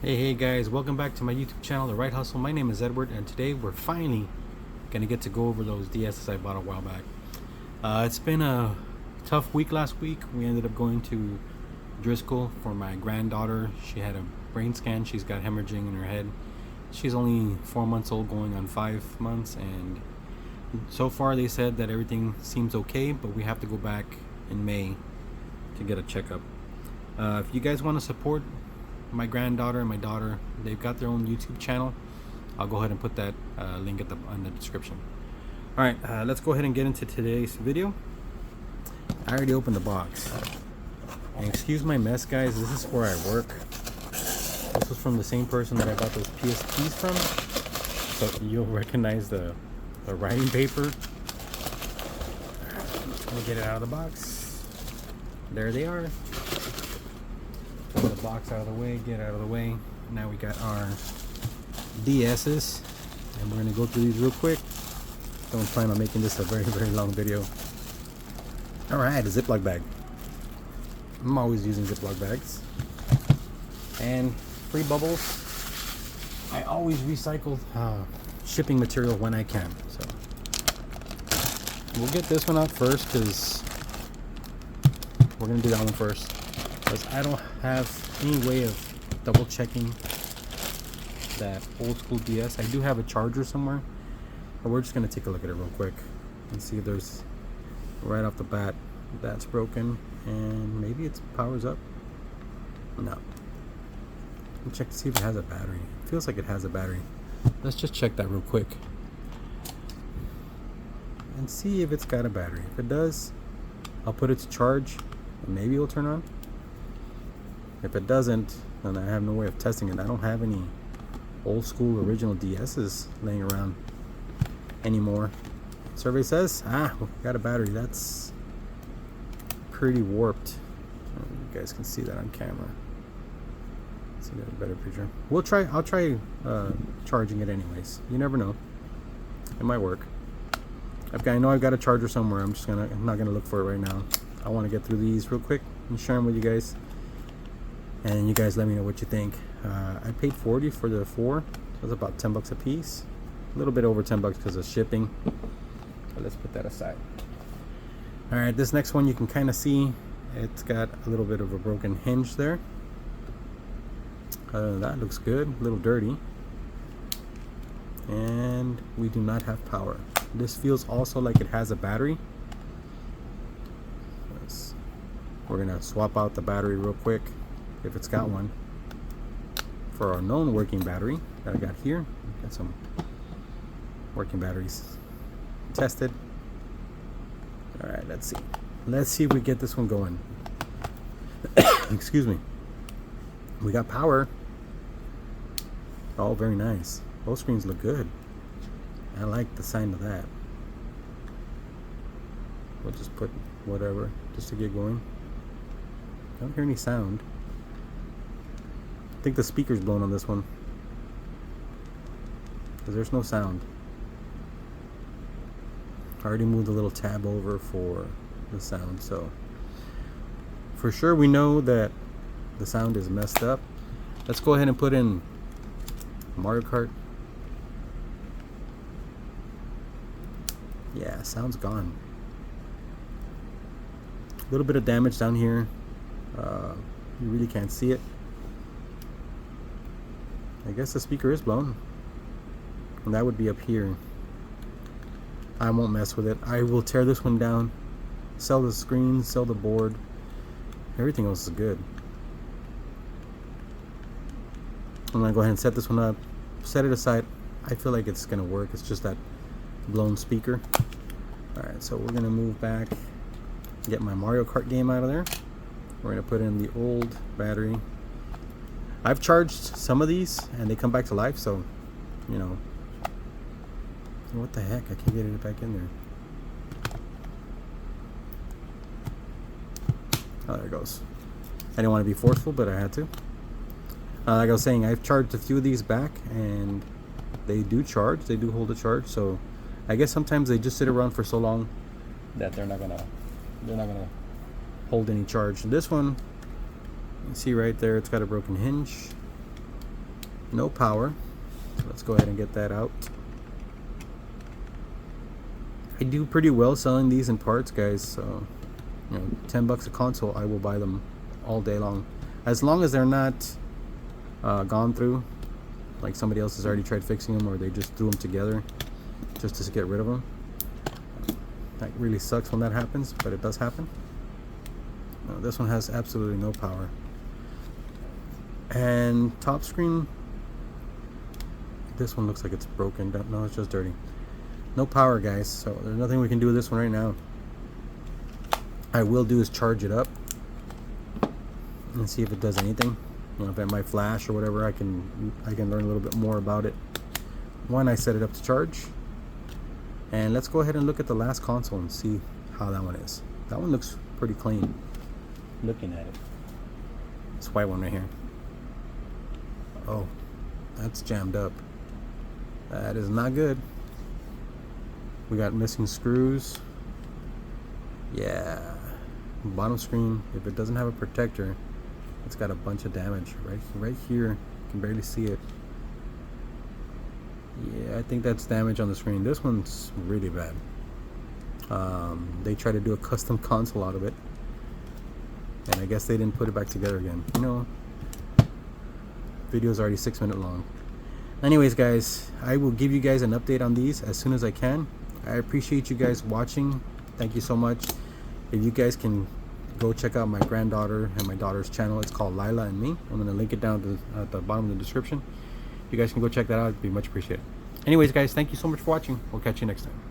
Hey guys, welcome back to my YouTube channel, The Right Hustle. My name is Edward, and today we're finally gonna get to go over those DSs I bought a while back. It's been a tough week last week. We ended up going to Driscoll for my granddaughter. She had a brain scan. She's got hemorrhaging in her head. She's only 4 months old, going on 5 months, and so far they said that everything seems okay, but we have to go back in May to get a checkup. If you guys want to support my granddaughter and my daughter, they've got their own YouTube channel. I'll go ahead and put that link in the description. Alright, let's go ahead and get into today's video. I already opened the box. And excuse my mess, guys, this is where I work. This was from the same person that I bought those PSPs from, so you'll recognize the writing paper. Let me get it out of the box. There they are. Pull the box out of the way, get out of the way. Now we got our DSs, and we're gonna go through these real quick. Don't plan on making this a very long video. Alright, a Ziploc bag. I'm always using Ziploc bags. And free bubbles. I always recycle shipping material when I can. So we'll get this one out first because we're gonna do that one first. Because I don't have any way of double checking that old school DS. I do have a charger somewhere, but we're just gonna take a look at it real quick and see if there's, right off the bat, that's broken, and maybe it powers up. No. Let's check to see if it has a battery. It feels like it has a battery. Let's just check that real quick and see if it's got a battery. If it does, I'll put it to charge and maybe it'll turn on. If it doesn't, then I have no way of testing it. I don't have any old school original DSs laying around anymore. Survey says, we got a battery. That's pretty warped. You guys can see that on camera. Let's see a better picture. I'll try charging it anyways. You never know. It might work. I know I've got a charger somewhere. I'm not gonna look for it right now. I want to get through these real quick and share them with you guys. And you guys let me know what you think. I paid $40 for the 4. So it's about $10 a piece. A little bit over $10 because of shipping. But let's put that aside. Alright, this next one you can kind of see it's got a little bit of a broken hinge there. That looks good. A little dirty. And we do not have power. This feels also like it has a battery. We're going to swap out the battery real quick, if it's got one, for our known working battery that I got here. Got some working batteries tested. All right, let's see if we get this one going. Excuse me. We got power. Oh, very nice. Both screens look good. I like the sign of that. We'll just put whatever just to get going. Don't hear any sound. I think the speaker's blown on this one, because there's no sound. I already moved the little tab over for the sound, so for sure we know that the sound is messed up. Let's go ahead and put in Mario Kart. Yeah, sound's gone. A little bit of damage down here. You really can't see it. I guess the speaker is blown, and that would be up here. I won't mess with it. I will tear this one down, sell the screen, sell the board. Everything else is good. I'm gonna go ahead and set this one up, set it aside. I feel like it's gonna work. It's just that blown speaker. Alright, so we're gonna move back, get my Mario Kart game out of there. We're gonna put in the old battery. I've charged some of these and they come back to life, so you know. What the heck? I can't get it back in there. Oh, there it goes. I didn't want to be forceful, but I had to. Like I was saying, I've charged a few of these back and they do charge. They do hold a charge, so I guess sometimes they just sit around for so long that they're not gonna hold any charge. This one, you see right there, it's got a broken hinge. no power. So let's go ahead and get that out. I do pretty well selling these in parts, guys, so you know, $10 a console, I will buy them all day long, as long as they're not gone through, like somebody else has already tried fixing them, or they just threw them together just to get rid of them. That really sucks when that happens, but it does happen. No, this one has absolutely no power. And top screen, this one looks like it's broken. No, it's just dirty. No power, guys, so there's nothing we can do with this one right now. I will do is charge it up and see if it does anything. You know, if it might flash or whatever, I can learn a little bit more about it when I set it up to charge. And let's go ahead and look at the last console and see how that one is. That one looks pretty clean. Looking at it, this white one right here. Oh, that's jammed up. That is not good. We got missing screws. Yeah, bottom screen, if it doesn't have a protector, it's got a bunch of damage right here. You can barely see it. Yeah, I think that's damage on the screen. This one's really bad. They tried to do a custom console out of it, and I guess they didn't put it back together again. You know, video's already 6 minutes long. Anyways, guys, I will give you guys an update on these as soon as I can. I appreciate you guys watching. Thank you so much. If you guys can go check out my granddaughter and my daughter's channel, it's called Lila and Me. I'm going to link it down at the bottom of the description. You guys can go check that out. It'd be much appreciated. Anyways, guys, thank you so much for watching. We'll catch you next time.